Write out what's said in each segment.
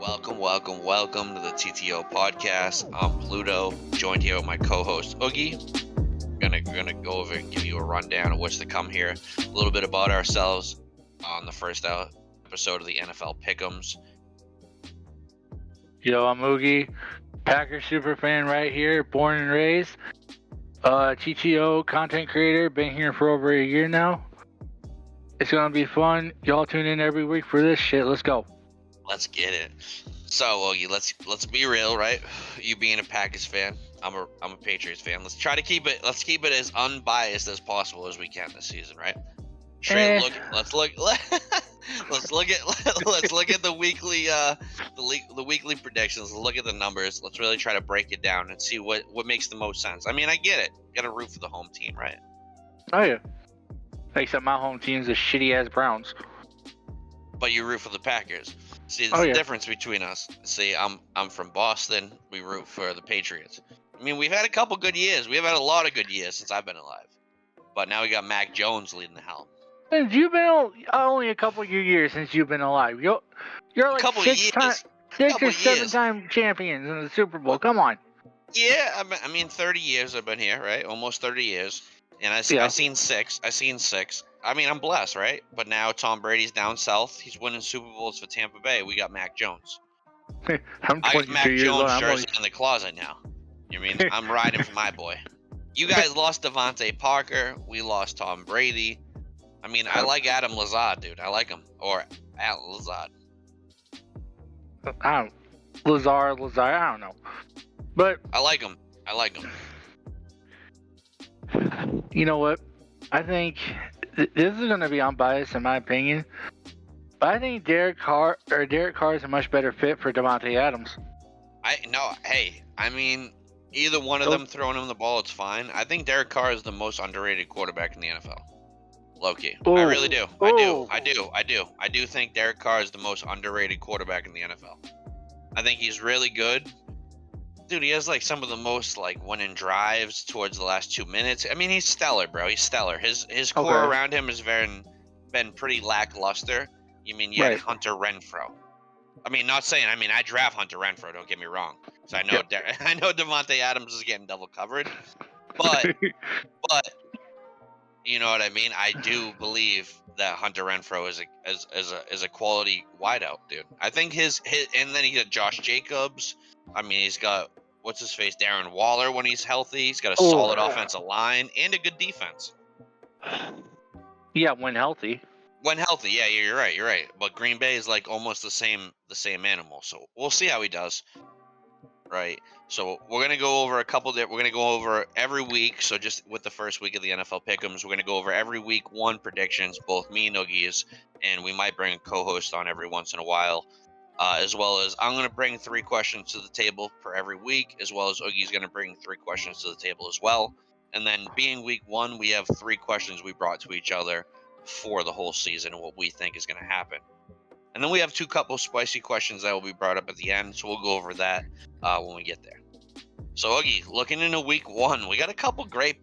Welcome to the TTO Podcast. I'm Pluto, joined here with my co-host Oogie. We're gonna go over and give you a rundown of what's to come here, a little bit about ourselves on the first episode of the NFL Pick'ems. Yo, I'm Oogie, Packers super fan right here, born and raised. TTO content creator, been here for over a year now. It's gonna be fun. Y'all tune in every week for this shit. Let's go. Let's get it. So, Oogie, let's be real, right? You being a Packers fan, I'm a Patriots fan. Let's keep it as unbiased as possible as we can this season, right? Trey, let's look at the weekly predictions. Look at the numbers. Let's really try to break it down and see what makes the most sense. I mean, I get it. You got to root for the home team, right? Oh yeah. Except my home team's the shitty ass Browns. But you root for the Packers. See, there's a difference between us. See, I'm from Boston. We root for the Patriots. I mean, we've had a couple good years. We've had a lot of good years since I've been alive. But now we got Mac Jones leading the helm. And you've been only a couple of years since you've been alive. You're like six or seven time champions in the Super Bowl. Come on. Yeah, I mean, 30 years I've been here, right? Almost 30 years. And I've seen six. I mean, I'm blessed, right? But now Tom Brady's down south. He's winning Super Bowls for Tampa Bay. We got Mac Jones. I got Mac Jones jersey in the closet now. You know what I mean? I'm riding for my boy. You guys lost Devontae Parker. We lost Tom Brady. I mean, I like Adam Lazard, dude. I like him. Or Al Lazard. Lazard, I don't know. But I like him. You know what? I think this is going to be unbiased in my opinion. But I think Derek Carr is a much better fit for Devontae Adams. I mean, either one of them throwing him the ball, it's fine. I think Derek Carr is the most underrated quarterback in the NFL. Low-key. I really do. I do think Derek Carr is the most underrated quarterback in the NFL. I think he's really good. Dude, he has like some of the most like winning drives towards the last 2 minutes. I mean, he's stellar, bro. He's stellar. His core around him has been pretty lackluster. You mean had Hunter Renfrow? I mean, I draft Hunter Renfrow. Don't get me wrong. So I know I know Devontae Adams is getting double covered, but you know what I mean. I do believe that Hunter Renfrow is a quality wideout, dude. I think his and then he got Josh Jacobs. I mean, he's got what's his face, Darren Waller when he's healthy. He's got a solid offensive line and a good defense. Yeah, when healthy. Yeah, you're right. But Green Bay is like almost the same animal. So we'll see how he does. Right. So we're gonna go over we're gonna go over every week. So just with the first week of the NFL Pick'ems, we're gonna go over every week one predictions, both me and Oogie's, and we might bring a co-host on every once in a while. As well as I'm going to bring 3 questions to the table for every week, as well as Oogie's going to bring 3 questions to the table as well. And then being week 1, we have 3 questions we brought to each other for the whole season and what we think is going to happen. And then we have 2 couple spicy questions that will be brought up at the end, so we'll go over that when we get there. So Oogie, looking into week 1, we got a couple great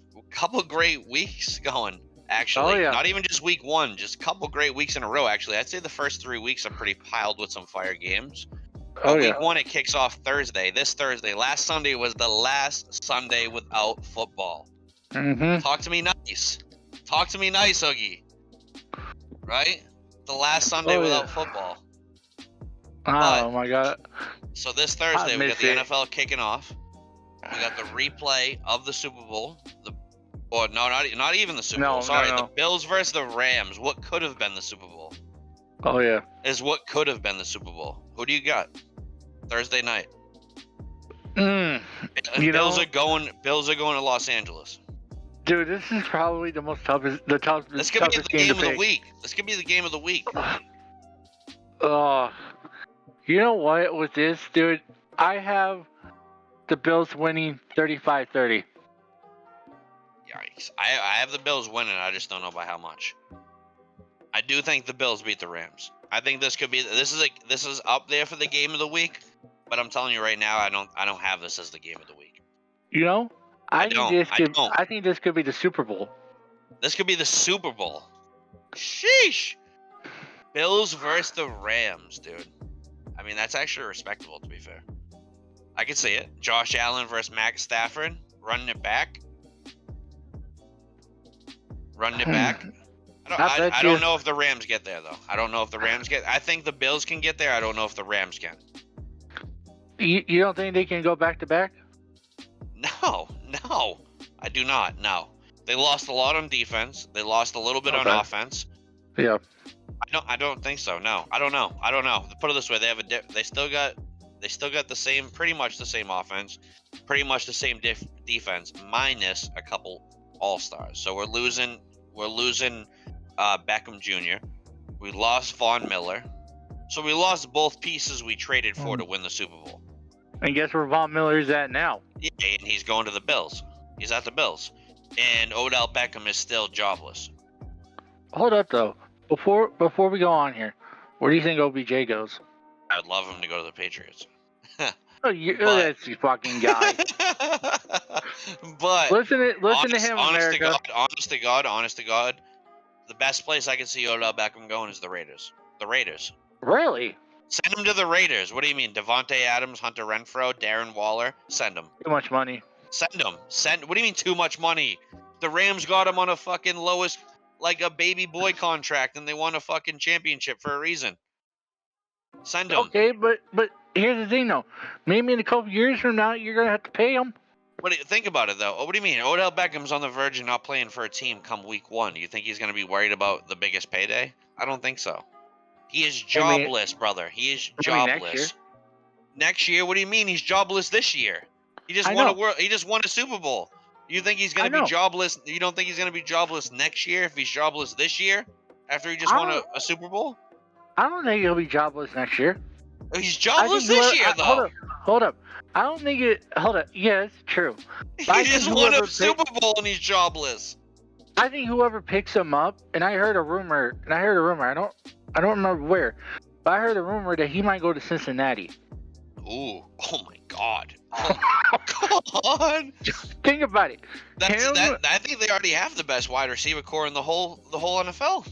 weeks going. Actually, not even just week 1, just a couple great weeks in a row. Actually, I'd say the first 3 weeks are pretty piled with some fire games. Week 1, it kicks off Thursday. This Thursday. Last Sunday was the last Sunday without football. Mm-hmm. Talk to me nice, Oogie. Right? The last Sunday without football. My God. So this Thursday, we got the NFL kicking off. We got the replay of the Super Bowl. Not even the Super Bowl. Sorry, the Bills versus the Rams. What could have been the Super Bowl? Oh yeah. Is what could have been the Super Bowl. Who do you got? Thursday night. Bills are going to Los Angeles. Dude, this is probably the toughest This could be the game of the week. This could be the game of the week. You know what? With this, dude, I have the Bills winning 35-30. Yikes. I have the Bills winning. I just don't know by how much. I do think the Bills beat the Rams. I think this is up there for the game of the week, but I'm telling you right now, I don't have this as the game of the week. You know, I think this could be the Super Bowl. This could be the Super Bowl. Sheesh. Bills versus the Rams, dude. I mean, that's actually respectable, to be fair. I can see it. Josh Allen versus Matt Stafford, running it back. I don't know if the Rams get there, though. I think the Bills can get there. I don't know if the Rams can. You don't think they can go back-to-back? No. I do not, no. They lost a lot on defense. They lost a little bit on offense. Yeah. I don't think so. No, I don't know. Put it this way: they still got pretty much the same offense, pretty much the same defense, minus a couple all-stars. So we're losing Beckham Jr. We lost Von Miller. So we lost both pieces we traded for to win the Super Bowl. And guess where Von Miller's at now? Yeah, and he's going to the Bills. He's at the Bills. And Odell Beckham is still jobless. Hold up, though. Before we go on here, where do you think OBJ goes? I would love him to go to the Patriots. That's the fucking guy. But listen to him, America. Honest to God, the best place I can see Odell Beckham going is the Raiders. The Raiders. Really? Send him to the Raiders. What do you mean? Devontae Adams, Hunter Renfrow, Darren Waller. Send him. Too much money. Send him. What do you mean too much money? The Rams got him on a fucking lowest, like a baby boy contract, and they won a fucking championship for a reason. Send him. Okay, but here's the thing, though. Maybe in a couple years from now, you're gonna have to pay him. Think about it, though. What do you mean? Odell Beckham's on the verge of not playing for a team come week 1. You think he's gonna be worried about the biggest payday? I don't think so. He is jobless, brother. He is jobless. Next year? What do you mean? He's jobless this year. He just won a Super Bowl. You think he's going to be jobless? You don't think he's going to be jobless next year if he's jobless this year after he just won a Super Bowl? I don't think he'll be jobless next year. He's jobless this year, though. Hold up. I don't think it. Hold up. Yeah, it's true. He just won a Super Bowl and he's jobless. I think whoever picks him up, and I heard a rumor. I don't remember where, but I heard a rumor that he might go to Cincinnati. Ooh, oh my God. Oh, God. Think about it. I think they already have the best wide receiver core in the whole NFL.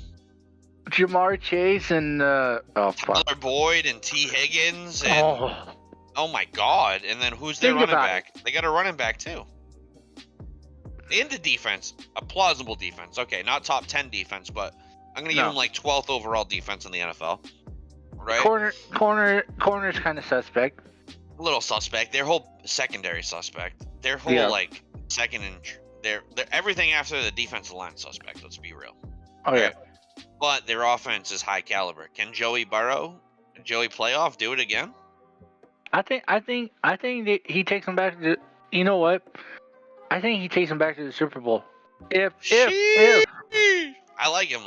Jamar Chase and Tyler Boyd and T. Higgins and oh my God. And then who's their running back? They got a running back too. In the defense, a plausible defense. Okay, not top 10 defense, but I'm gonna give them like 12th overall defense in the NFL. Right? Corner's kind of suspect. A little suspect. Their whole secondary suspect. Their whole like second and their everything after the defensive line suspect. Let's be real. Oh yeah. But their offense is high caliber. Can Joey Playoff do it again? I think that he takes them back to. You know what? I think he takes them back to the Super Bowl. If I like him.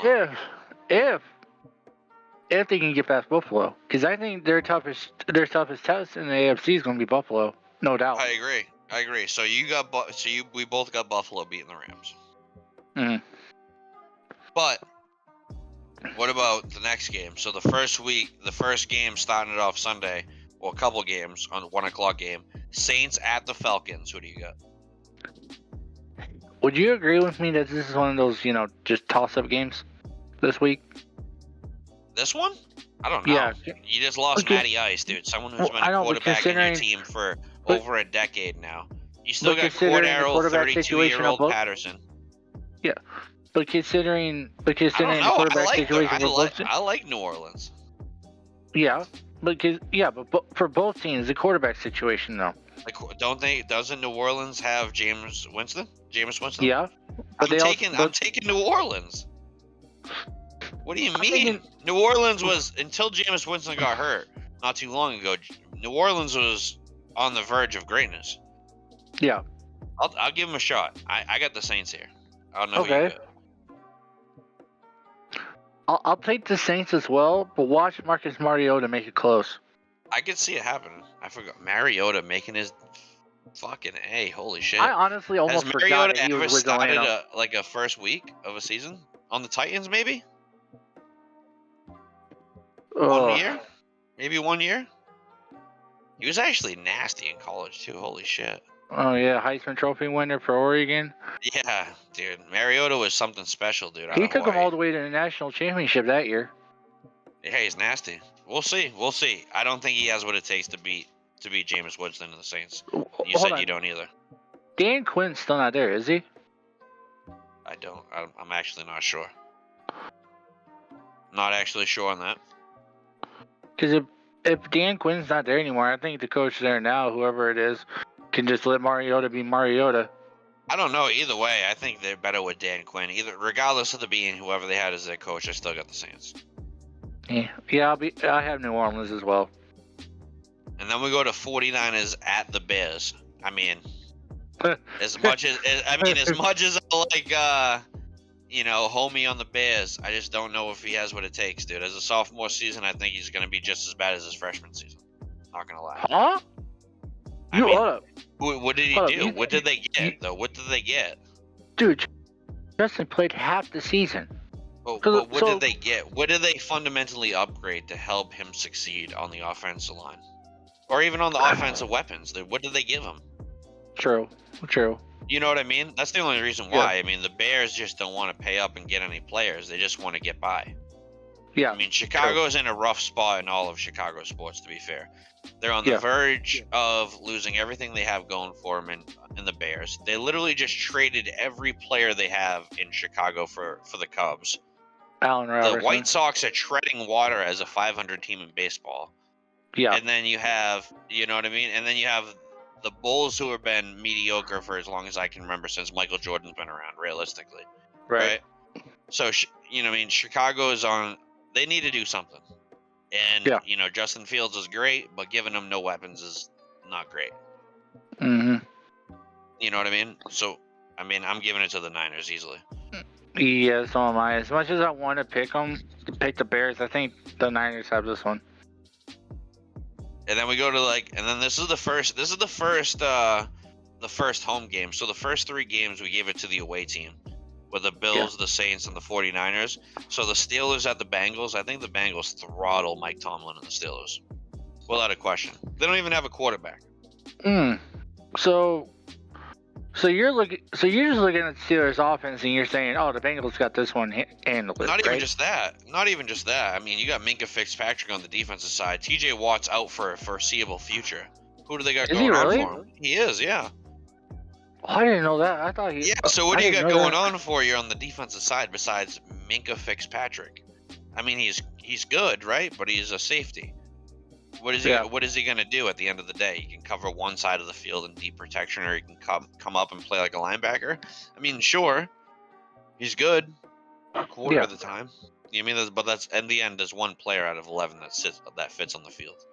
If they can get past Buffalo, because I think their toughest test in the AFC is going to be Buffalo, no doubt. I agree. So we both got Buffalo beating the Rams. Mm-hmm. But what about the next game? So the first game starting it off Sunday, well, a couple games on the 1:00 game. Saints at the Falcons. Who do you got? Would you agree with me that this is one of those, just toss-up games this week? This one? I don't know. Yeah. You just lost Matty Ice, dude. Someone who's been a quarterback in your team for over a decade now. You still got Cordero, 32-year-old Patterson. Yeah. But considering the quarterback situation for both teams. I like New Orleans. Yeah. But for both teams, the quarterback situation, though. Like, doesn't New Orleans have Jameis Winston? Yeah. But I'm taking New Orleans. What do you mean? New Orleans was, until Jameis Winston got hurt not too long ago, New Orleans was on the verge of greatness. Yeah. I'll give him a shot. I got the Saints here. I don't know who you got. I'll take the Saints as well, but watch Marcus Mariota make it close. I could see it happening. I forgot Mariota making his fucking A. Holy shit! I honestly almost forgot that he was started a first week of a season on the Titans, maybe. 1 year, maybe 1 year. He was actually nasty in college too. Holy shit! Oh yeah, Heisman Trophy winner for Oregon. Yeah, dude, Mariota was something special, dude. He took him all the way to the national championship that year. Yeah, he's nasty. We'll see. We'll see. I don't think he has what it takes to beat Jameis Winston and the Saints. You Hold said on. you don't either. Dan Quinn's still not there, is he? I don't. I'm actually not sure. Not actually sure on that. Because if Dan Quinn's not there anymore, I think the coach there now, whoever it is, can just let Mariota be Mariota. I don't know. Either way, I think they're better with Dan Quinn. Regardless of the being whoever they had as their coach, I still got the Saints. Yeah, I have New Orleans as well. And then we go to 49ers at the Bears. I mean, as much as I like, homie on the Bears, I just don't know if he has what it takes, dude. As a sophomore season, I think he's going to be just as bad as his freshman season. Not going to lie. Huh? Hold up. What did he do? What did they get, though? What did they get? Dude, Justin played half the season. But what did they get? What did they fundamentally upgrade to help him succeed on the offensive line? Or even on the offensive weapons? What did they give him? True. You know what I mean? That's the only reason why. Yeah. I mean, the Bears just don't want to pay up and get any players. They just want to get by. Yeah. I mean, Chicago's in a rough spot in all of Chicago sports, to be fair. They're on the verge of losing everything they have going for them in the Bears. They literally just traded every player they have in Chicago for the Cubs. Allen Robertson. The White Sox are treading water as a 500 team in baseball. Yeah. And then you have, you know what I mean? And then you have the Bulls, who have been mediocre for as long as I can remember since Michael Jordan's been around, realistically. Right? So, Chicago is on, they need to do something. And, Justin Fields is great, but giving him no weapons is not great. Mm-hmm. You know what I mean? So, I'm giving it to the Niners easily. Yeah, so am I. As much as I want to pick the Bears, I think the Niners have this one. And then we go to and then this is the first home game. So the first 3 games we gave it to the away team, with the Bills, the Saints, and the 49ers. So the Steelers at the Bengals, I think the Bengals throttle Mike Tomlin and the Steelers, without a question. They don't even have a quarterback. So you're just looking at the Steelers offense and you're saying, oh, the Bengals got this one handled. Not even just that. I mean, you got Minkah Fitzpatrick on the defensive side. TJ Watt's out for a foreseeable future. Who do they got going on for him? He is, yeah. Oh, I didn't know that. I thought he. Yeah. So what do you got going on for you on the defensive side besides Minkah Fitzpatrick? I mean, he's good, right? But he's a safety. What is he going to do at the end of the day? He can cover one side of the field in deep protection, or he can come up and play like a linebacker. I mean, sure, he's good a quarter of the time. You mean, but that's in the end, there's one player out of 11 that fits on the field.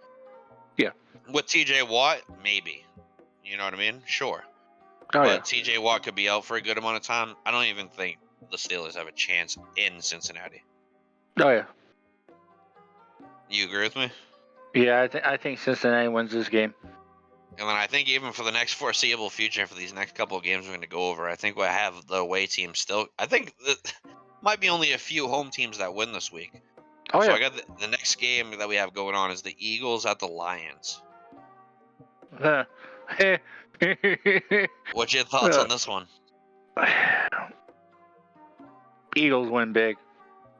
Yeah. With TJ Watt, maybe. You know what I mean? Sure. Oh, but TJ Watt could be out for a good amount of time. I don't even think the Steelers have a chance in Cincinnati. Oh yeah. You agree with me? Yeah, I think Cincinnati wins this game. And then I think even for the next foreseeable future, for these next couple of games we're going to go over, I think we'll have the away team still. I think that might be only a few home teams that win this week. Oh, so I got the next game that we have going on is the Eagles at the Lions. What's your thoughts on this one? Eagles win big.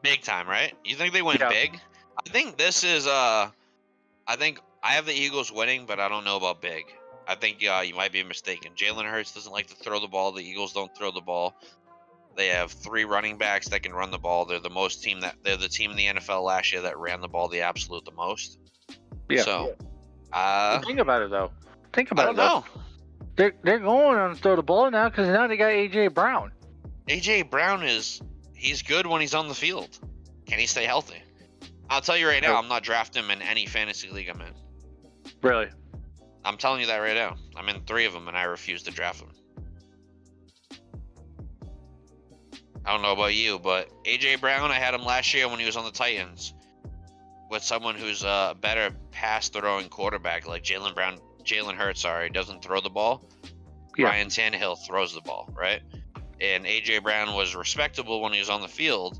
Big time, right? You think they win big? I think this is I think I have the Eagles winning, but I don't know about big. I think you might be mistaken. Jalen Hurts doesn't like to throw the ball. The Eagles don't throw the ball. They have 3 running backs that can run the ball. They're the team in the NFL last year that ran the ball the most. Yeah. So, think about it though. I don't know. They're going on to throw the ball now because now they got AJ Brown. AJ Brown he's good when he's on the field. Can he stay healthy? I'll tell you right now, I'm not drafting him in any fantasy league I'm in. Really? I'm telling you that right now. I'm in 3 of them, and I refuse to draft him. I don't know about you, but AJ Brown, I had him last year when he was on the Titans with someone who's a better pass-throwing quarterback, like Jalen Hurts, doesn't throw the ball. Yeah. Ryan Tannehill throws the ball, right? And AJ Brown was respectable when he was on the field.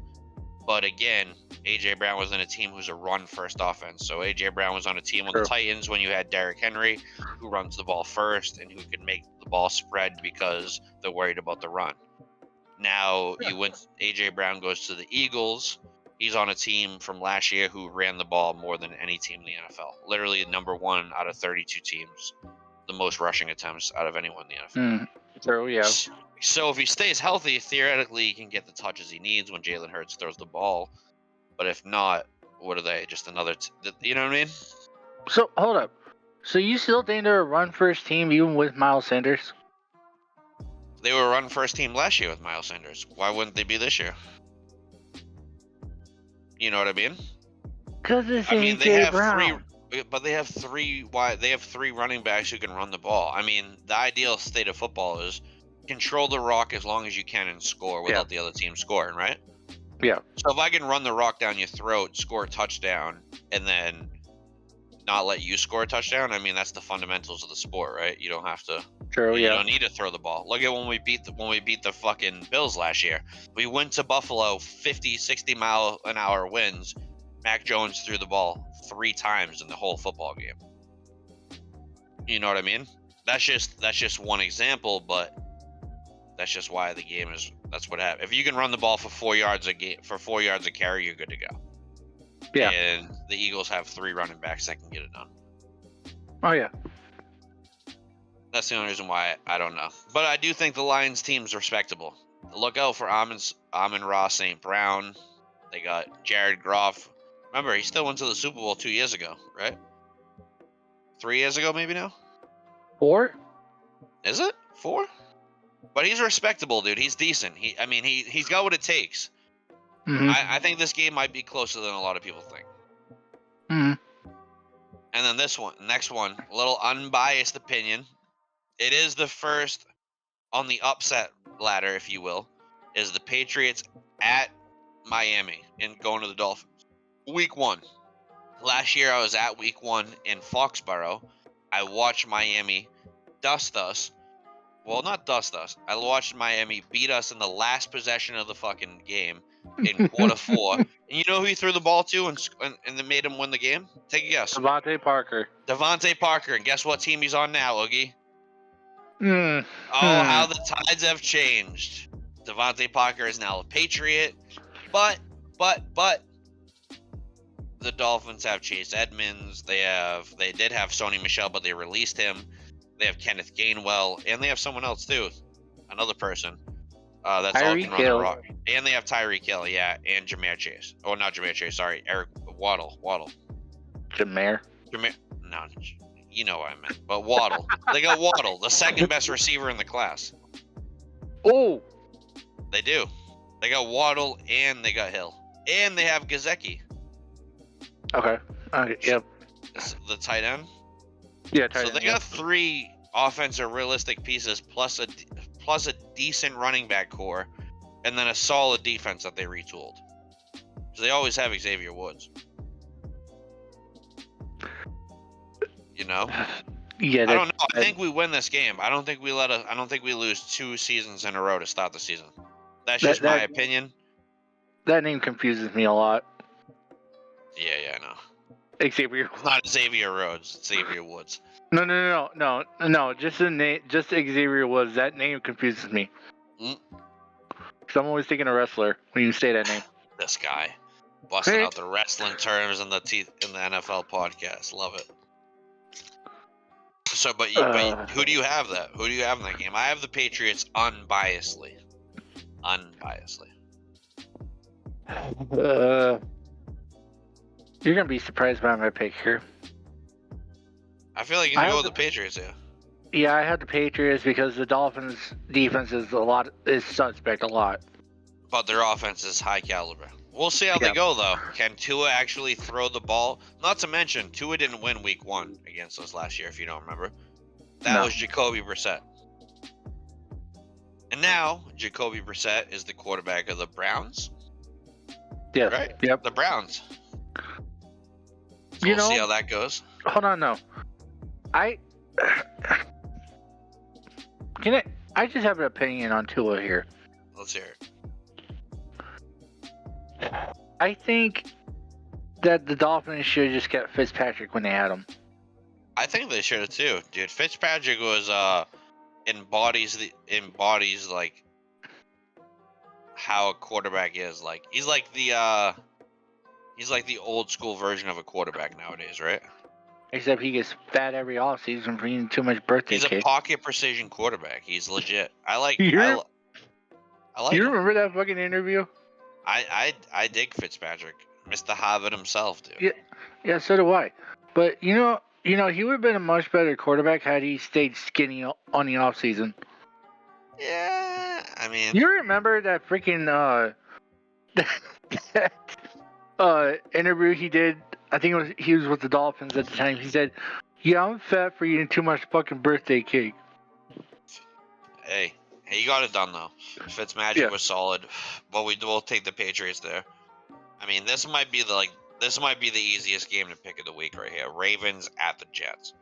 But again, A.J. Brown was in a team who's a run-first offense. So A.J. Brown was on a team with the Titans when you had Derrick Henry, who runs the ball first and who can make the ball spread because they're worried about the run. Now A.J. Brown goes to the Eagles, He's on a team from last year who ran the ball more than any team in the NFL. Literally number 1 out of 32 teams, the most rushing attempts out of anyone in the NFL. True, yeah. So if he stays healthy, theoretically he can get the touches he needs when Jalen Hurts throws the ball. But if not, what are they? Just another, you know what I mean? So, hold up. So you still think they're a run-first team even with Miles Sanders? They were a run-first team last year with Miles Sanders. Why wouldn't they be this year? You know what I mean? Because it's I mean, they have Brown. they have three running backs who can run the ball. I mean, the ideal state of football is control the rock as long as you can and score without the other team scoring, right? Yeah. So if I can run the rock down your throat, score a touchdown, and then not let you score a touchdown, I mean, that's the fundamentals of the sport, right? You don't have to. True, You don't need to throw the ball. Look at when we beat the fucking Bills last year. We went to Buffalo, 50, 60 mile an hour winds. Mac Jones threw the ball 3 times in the whole football game. You know what I mean? That's just one example, but that's just why the game is. That's what happens. If you can run the ball for 4 yards a carry, you're good to go. Yeah. And the Eagles have 3 running backs that can get it done. Oh yeah. That's the only reason why I don't know. But I do think the Lions team's respectable. Look out for Amon-Ra St. Brown. They got Jared Goff. Remember, he still went to the Super Bowl 2 years ago, right? 3 years ago, maybe now? 4? Is it? 4? But he's respectable, dude. He's decent. He's got what it takes. Mm-hmm. I think this game might be closer than a lot of people think. Mm-hmm. And then next one, a little unbiased opinion. It is the first on the upset ladder, if you will, is the Patriots at Miami and going to the Dolphins. Week 1. Last year I was at week 1 in Foxborough. I watched Miami dust us. Well, not dust us. I watched Miami beat us in the last possession of the fucking game in quarter 4. And you know who he threw the ball to and they made him win the game? Take a guess. Devontae Parker. And guess what team he's on now, Oogie? Mm. Oh, how the tides have changed. Devontae Parker is now a Patriot. But the Dolphins have Chase Edmonds. They did have Sony Michel, but they released him. They have Kenneth Gainwell, and they have someone else too, another person that's all can run the rock. And they have Tyreek Hill, yeah, and Ja'Marr Chase. Oh, not Ja'Marr Chase. Sorry, Eric Waddle. Ja'Marr. No, you know what I meant. But Waddle. They got Waddle, the second best receiver in the class. Oh. They do. They got Waddle and they got Hill, and they have Gesicki. Okay. Yep. The tight end. Yeah, tight end. So they got 3 offensive realistic pieces plus a decent running back core, and then a solid defense that they retooled. So they always have Xavier Woods. You know? Yeah. I don't know. I think we win this game. I don't think we lose 2 seasons in a row to start the season. That's just my opinion. That name confuses me a lot. Yeah, I know. Xavier. It's not Xavier Rhodes. It's Xavier Woods. No. Just the name. Just Xavier Woods. That name confuses me. So I'm always thinking a wrestler when you say that name. This guy busting out the wrestling terms in the NFL podcast. Love it. So, but who do you have that? Who do you have in that game? I have the Patriots unbiasedly. You're gonna be surprised by my pick here. I feel like you can go with the Patriots, yeah. Yeah, I have the Patriots because the Dolphins' defense is suspect a lot. But their offense is high caliber. We'll see how they go, though. Can Tua actually throw the ball? Not to mention, Tua didn't win week 1 against us last year, if you don't remember. That was Jacoby Brissett. And now, Jacoby Brissett is the quarterback of the Browns. Yeah. Right? Yep. The Browns. So we'll see how that goes. Hold on, no. I just have an opinion on Tua here. Let's hear it. I think that the Dolphins should have just kept Fitzpatrick when they had him. I think they should have too, dude. Fitzpatrick was embodies like how a quarterback is. Like he's like the He's like the old school version of a quarterback nowadays, right? Except he gets fat every offseason for eating too much birthday He's a cake. pocket precision quarterback. He's legit. I like You him. remember that fucking interview? I dig Fitzpatrick, Mr. Harvard himself, dude. Yeah, so do I. But you know, he would have been a much better quarterback had he stayed skinny on the offseason. Yeah, I mean, You remember that freaking interview he did? I think he was with the Dolphins at the time. He said, "Yeah, I'm fat for eating too much fucking birthday cake." hey, you got it done though. Fitzmagic was solid, but we'll take the Patriots there. I mean, this might be the easiest game to pick of the week right here. Ravens at the Jets.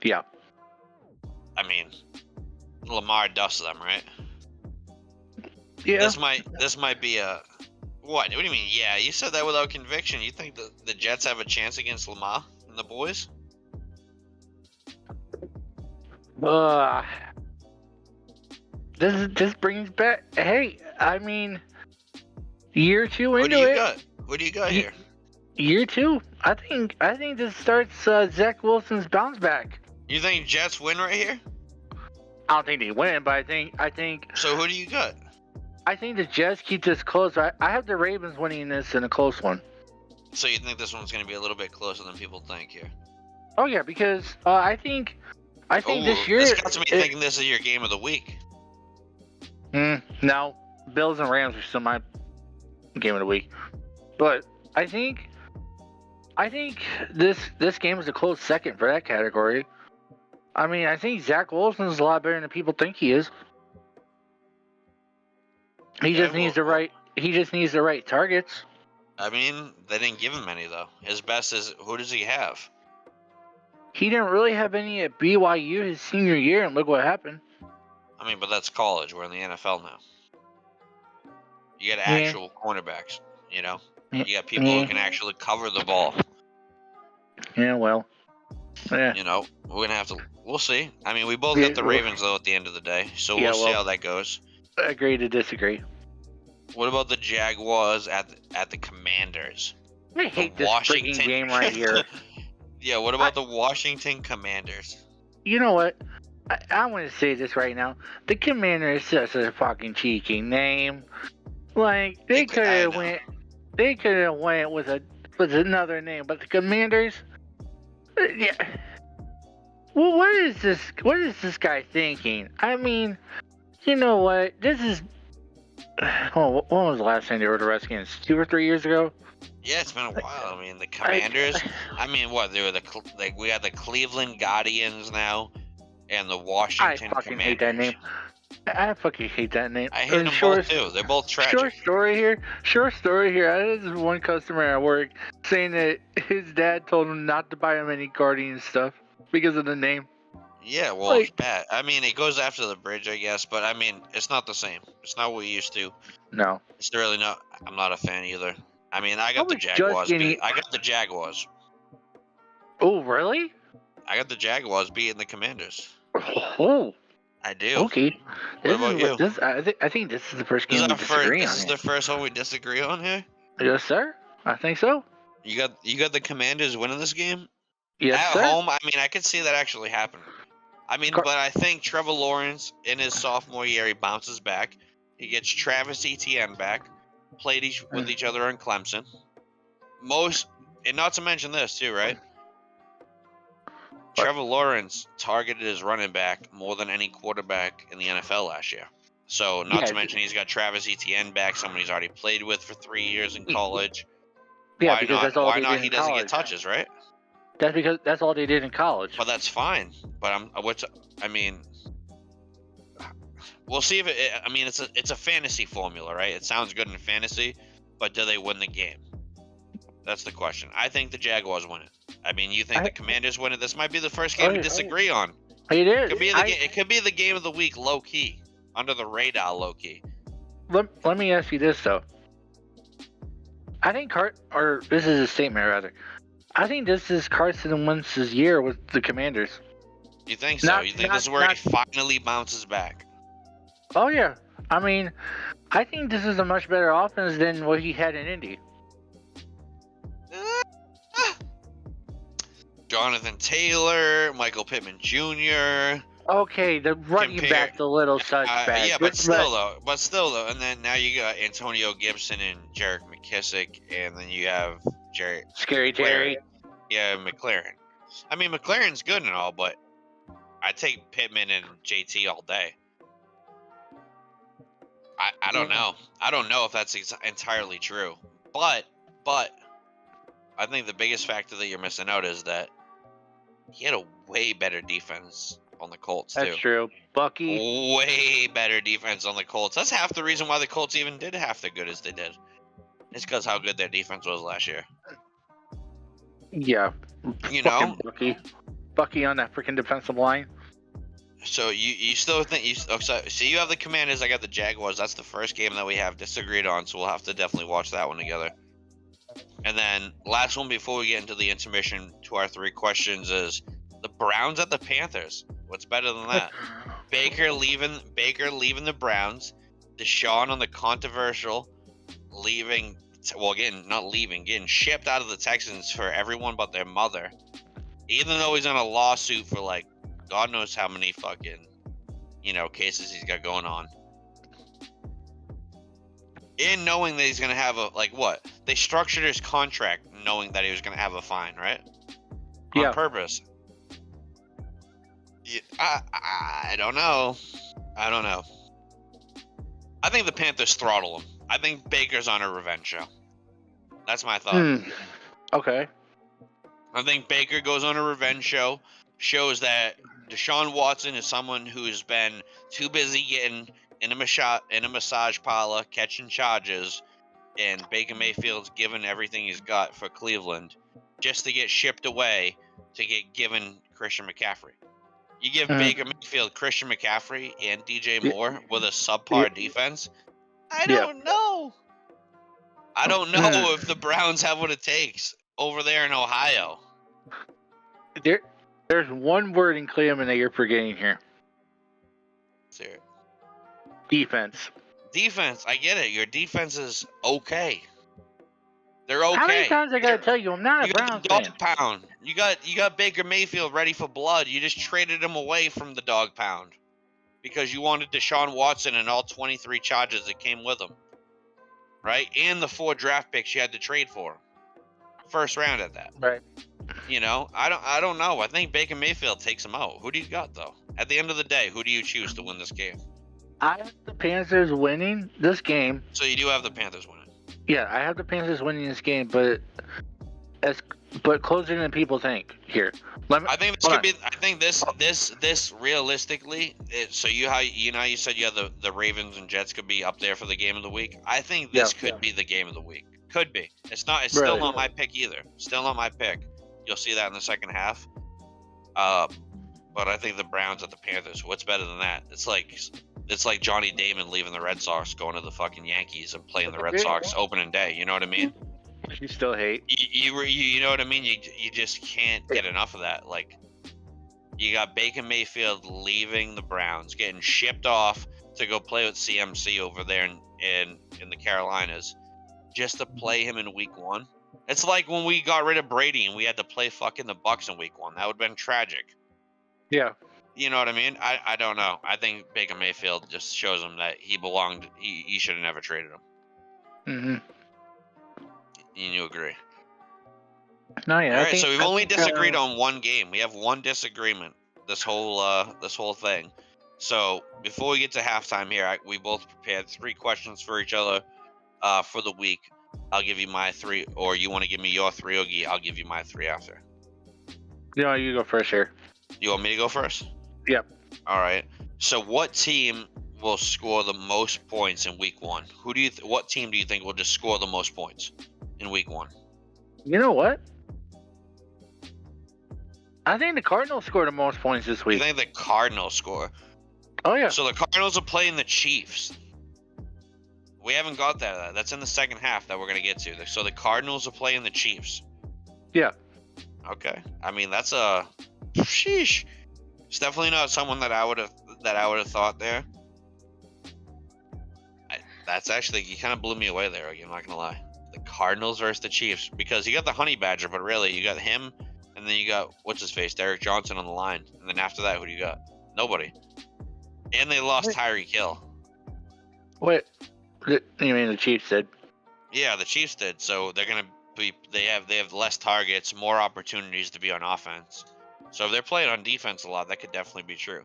Yeah. I mean, Lamar dusts them, right? Yeah. This might be a what? What do you mean? Yeah, you said that without conviction. You think the Jets have a chance against Lamar and the boys? This brings back. Hey, I mean, year 2 into it. What do you got here? Year 2. I think this starts Zach Wilson's bounce back. You think Jets win right here? I don't think they win, but I think. So who do you got? I think the Jets keep this close. I have the Ravens winning this in a close one. So you think this one's going to be a little bit closer than people think here? Oh yeah, because I think this year. This got to me thinking this is your game of the week. No, Bills and Rams are still my game of the week, but I think this game is a close second for that category. I mean, I think Zach Wilson's a lot better than people think he is. He just needs the right targets. I mean, they didn't give him any though. His best is who does he have? He didn't really have any at BYU his senior year, and look what happened. I mean, but that's college. We're in the NFL now. You got actual cornerbacks, you know? You got people who can actually cover the ball. Yeah, well. Yeah. You know, we'll see. I mean, we both got the Ravens, though, at the end of the day. So we'll see how that goes. Agree to disagree. What about the Jaguars at the Commanders? I hate this freaking game right here. Yeah, what about the Washington Commanders? You know what? I want to say this right now. The Commanders is such a fucking cheeky name. Like they could have went with another name, but the Commanders. Yeah. Well, what is this guy thinking? I mean, you know what? This is. Oh, when was the last time they were the Redskins? 2 or 3 years ago. Yeah, it's been a while. I mean, the Commanders. I mean, what they were we had the Cleveland Guardians now, and the Washington Commanders. Hate that name. I fucking hate that name. I hate them both too. They're both tragic. Short story here. I had this one customer at work saying that his dad told him not to buy him any Guardian stuff because of the name. Yeah, well, it's bad. I mean, it goes after the bridge, I guess, but I mean, it's not the same. It's not what we used to. No. It's really not. I'm not a fan either. I mean, I got the Jaguars. I got the Jaguars. Oh, really? I got the Jaguars beating the Commanders. Oh. I do. Okay. What about you? I think this is the first game we disagree on. This is the first one we disagree on here? Yes, sir. I think so. You got the Commanders winning this game? Yes, sir. At home, I mean, I could see that actually happening. I mean, but I think Trevor Lawrence, in his sophomore year, he bounces back. He gets Travis Etienne back. Played with each other in Clemson. And not to mention this, too, right? Trevor Lawrence targeted his running back more than any quarterback in the NFL last year. So, not to mention he's got Travis Etienne back, someone he's already played with for 3 years in college. Yeah, because that's all they did in college. He doesn't get touches, right? That's because that's all they did in college. Well, that's fine. But we'll see if it's a fantasy formula, right? It sounds good in fantasy, but do they win the game? That's the question. I think the Jaguars win it. I mean, you think the Commanders win it? This might be the first game we disagree on. It is. It could be the game of the week, low key, under the radar, low key. Let me ask you this though. I think this is a statement rather. I think this is Carson Wentz's year with the Commanders. You think so? You think this is where he finally bounces back? Oh yeah. I mean, I think this is a much better offense than what he had in Indy. Jonathan Taylor, Michael Pittman Jr. Okay, the running back, the little suspect. Yeah, but still though. And then now you got Antonio Gibson and Jerick McKissick, and then you have Scary Terry. Yeah, McLaren. I mean, McLaren's good and all, but I take Pittman and JT all day. I don't know. I don't know if that's entirely true, but I think the biggest factor that you're missing out is that he had a way better defense on the Colts, too. That's true. Bucky. Way better defense on the Colts. That's half the reason why the Colts even did half the good as they did. It's because how good their defense was last year. Yeah. You know? Bucky on that freaking defensive line. So you still think so you have the Commanders, I got the Jaguars. That's the first game that we have disagreed on, so we'll have to definitely watch that one together. And then last one before we get into the intermission to our 3 questions is the Browns at the Panthers. What's better than that? Baker leaving the Browns, Deshaun on the controversial getting shipped out of the Texans for everyone but their mother. Even though he's on a lawsuit for like God knows how many fucking, cases he's got going on. In knowing that he's going to have they structured his contract knowing that he was going to have a fine, right? On purpose. Yeah, I don't know. I think the Panthers throttle him. I think Baker's on a revenge show. That's my thought. Okay. I think Baker goes on a revenge show, shows that Deshaun Watson is someone who's been too busy getting in a massage parlor, catching charges, and Baker Mayfield's given everything he's got for Cleveland just to get shipped away to get given Christian McCaffrey. You give Baker Mayfield, Christian McCaffrey, and DJ Moore with a subpar defense? I don't know. I don't know if the Browns have what it takes over there in Ohio. There's one word in Cleveland that you're forgetting here. Serious. Defense. Defense. I get it. Your defense is okay. They're okay. How many times I gotta tell you I'm not a Browns fan? You got the dog pound. You got Baker Mayfield ready for blood. You just traded him away from the dog pound because you wanted Deshaun Watson and all 23 charges that came with him, right? And the 4 draft picks you had to trade for him. First round at that. Right. I don't know. I think Baker Mayfield takes him out. Who do you got though? At the end of the day, who do you choose to win this game? I have the Panthers winning this game. So you do have the Panthers winning. Yeah, I have the Panthers winning this game, but closer than people think here. I think this could be. I think this realistically. So you said you have the Ravens and Jets could be up there for the game of the week. I think this could be the game of the week. Could be. It's not. It's still not my pick either. Still not my pick. You'll see that in the second half. But I think the Browns at the Panthers. What's better than that? It's like Johnny Damon leaving the Red Sox, going to the fucking Yankees and playing the Red Sox opening day. You know what I mean? You still hate. You know what I mean? You just can't get enough of that. Like, you got Baker Mayfield leaving the Browns, getting shipped off to go play with CMC over there in the Carolinas, just to play him in week 1. It's like when we got rid of Brady and we had to play fucking the Bucs in week 1. That would have been tragic. Yeah. You know what I mean? I don't know. I think Baker Mayfield just shows him that he belonged. He should have never traded him. Mm-hmm. You agree? No, yeah. All right. So we've only disagreed on one game. We have one disagreement. This whole thing. So before we get to halftime here, we both prepared 3 questions for each other for the week. I'll give you my 3, or you want to give me your 3, Oogie? I'll give you my 3 after. No, you go first here. You want me to go first? Yep. All right. So what team will score the most points in week 1? What team do you think will just score the most points in week 1? You know what? I think the Cardinals scored the most points this week. You think the Cardinals score? Oh, yeah. So the Cardinals are playing the Chiefs. We haven't got that. That's in the second half that we're going to get to. So the Cardinals are playing the Chiefs. Yeah. Okay. I mean, that's a... Sheesh. It's definitely not someone that I would have thought there. That's actually, you kind of blew me away there. I'm not gonna lie. The Cardinals versus the Chiefs, because you got the Honey Badger, but really you got him, And then you got, what's his face, Derek Johnson on the line. And then after that, who do you got? Nobody. And they lost Tyreek Hill. What? You mean the Chiefs did? Yeah, the Chiefs did. So they're gonna be. They have less targets, more opportunities to be on offense. So if they're playing on defense a lot, that could definitely be true.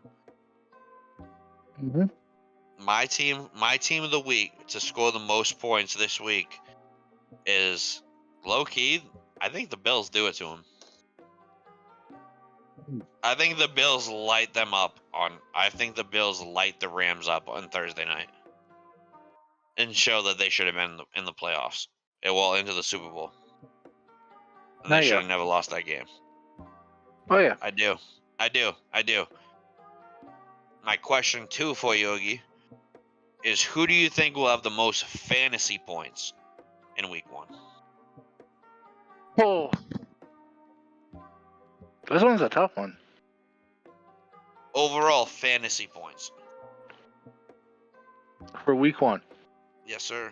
Mm-hmm. My team of the week to score the most points this week is low key. I think the Bills do it to them. I think the Bills light them up I think the Bills light the Rams up on Thursday night and show that they should have been in the playoffs. Well, into the Super Bowl. And they should have never lost that game. Oh, yeah. I do. My question, too, for Yogi is who do you think will have the most fantasy points in week 1? Oh. This one's a tough one. Overall fantasy points. For week 1. Yes, sir.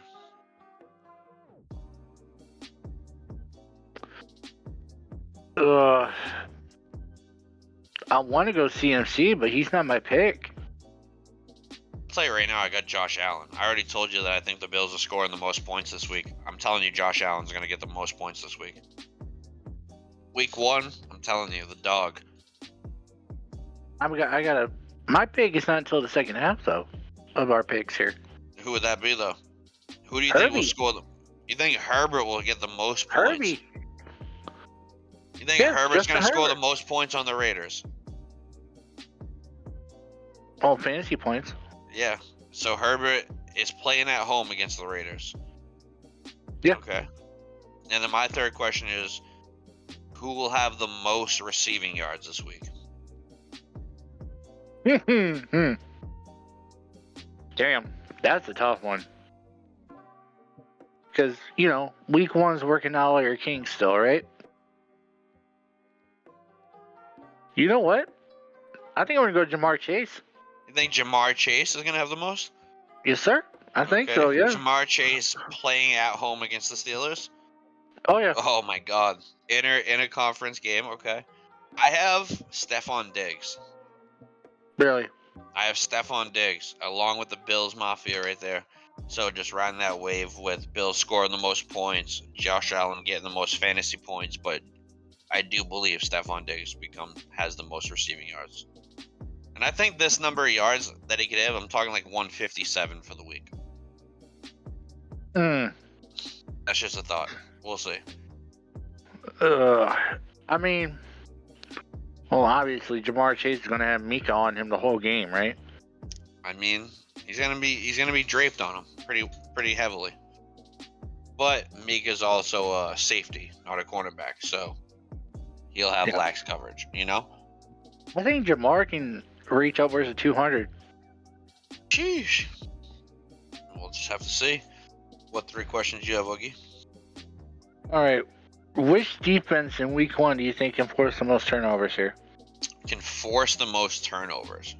I want to go CMC, but he's not my pick. I'll tell you right now, I got Josh Allen. I already told you that I think the Bills are scoring the most points this week. I'm telling you, Josh Allen's going to get the most points this week. Week 1, I'm telling you, the dog. My pick is not until the second half, though, of our picks here. Who would that be, though? Who do you think will score them? You think Herbert will get the most points? Herbie. You think Herbert's going to score the most points on the Raiders? Oh, fantasy points. Yeah. So Herbert is playing at home against the Raiders. Yeah. Okay. And then my third question is, who will have the most receiving yards this week? Damn, that's a tough one. Because, week 1's working out all your kings still, right? You know what? I think I'm going to go Jamar Chase. You think Jamar Chase is going to have the most? Yes, sir. I think so, yeah. Jamar Chase playing at home against the Steelers? Oh, yeah. Oh, my God. In a conference game, okay. I have Stephon Diggs. Really? I have Stephon Diggs, along with the Bills Mafia right there. So just riding that wave with Bills scoring the most points, Josh Allen getting the most fantasy points, but I do believe Stephon Diggs has the most receiving yards. And I think this number of yards that he could have, I'm talking like 157 for the week. That's just a thought. We'll see. I mean, well, obviously Jamar Chase is going to have Mika on him the whole game, right? I mean, he's gonna be draped on him pretty heavily. But Mika's also a safety, not a cornerback, so he'll have lax coverage, I think Jamar can reach upwards of 200. Sheesh. We'll just have to see. What 3 questions you have, Oogie? All right. Which defense in week 1 do you think can force the most turnovers here? Can force the most turnovers.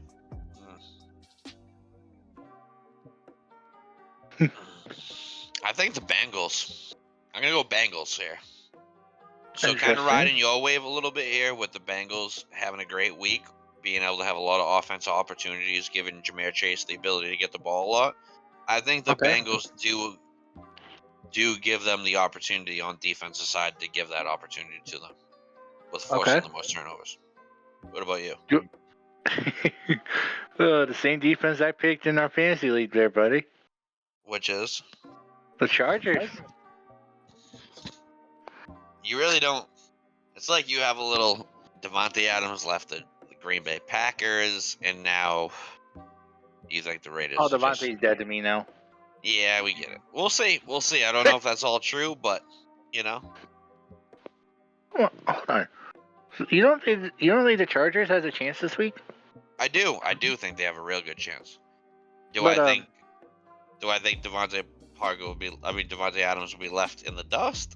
I think the Bengals. I'm going to go Bengals here. So kind of riding your wave a little bit here with the Bengals having a great week, being able to have a lot of offensive opportunities, giving Jamar Chase the ability to get the ball a lot. I think the Bengals do give them the opportunity on defensive side to give that opportunity to them with forcing the most turnovers. What about you? The same defense I picked in our fantasy league there, buddy. Which is? The Chargers. You really don't. It's like you have a little Devontae Adams left the Green Bay Packers, and now you think the Raiders. Oh, Devontae's dead to me now. Yeah, we get it. We'll see. I don't know if that's all true, but Hold on. You don't think the Chargers has a chance this week? I do. I do think they have a real good chance. Do I think Devontae Adams will be left in the dust?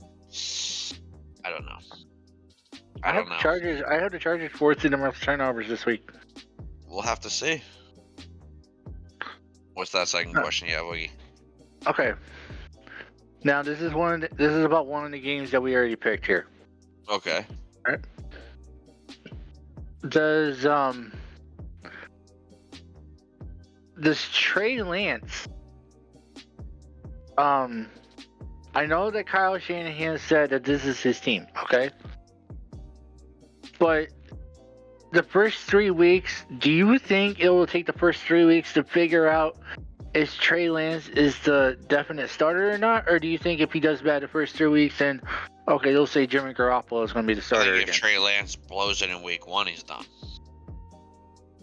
I don't know. I don't know. I have the Chargers forcing them off turnovers this week. We'll have to see. What's that second question you have, Wiggy? Okay. Now this is about one of the games that we already picked here. Okay. All right. Does Trey Lance? I know that Kyle Shanahan said that this is his team, okay? But the first 3 weeks, do you think it will take the first 3 weeks to figure out if Trey Lance is the definite starter or not? Or do you think if he does bad the first 3 weeks, then, okay, they'll say Jimmy Garoppolo is going to be the starter I think again? if Trey Lance blows it in week 1, he's done.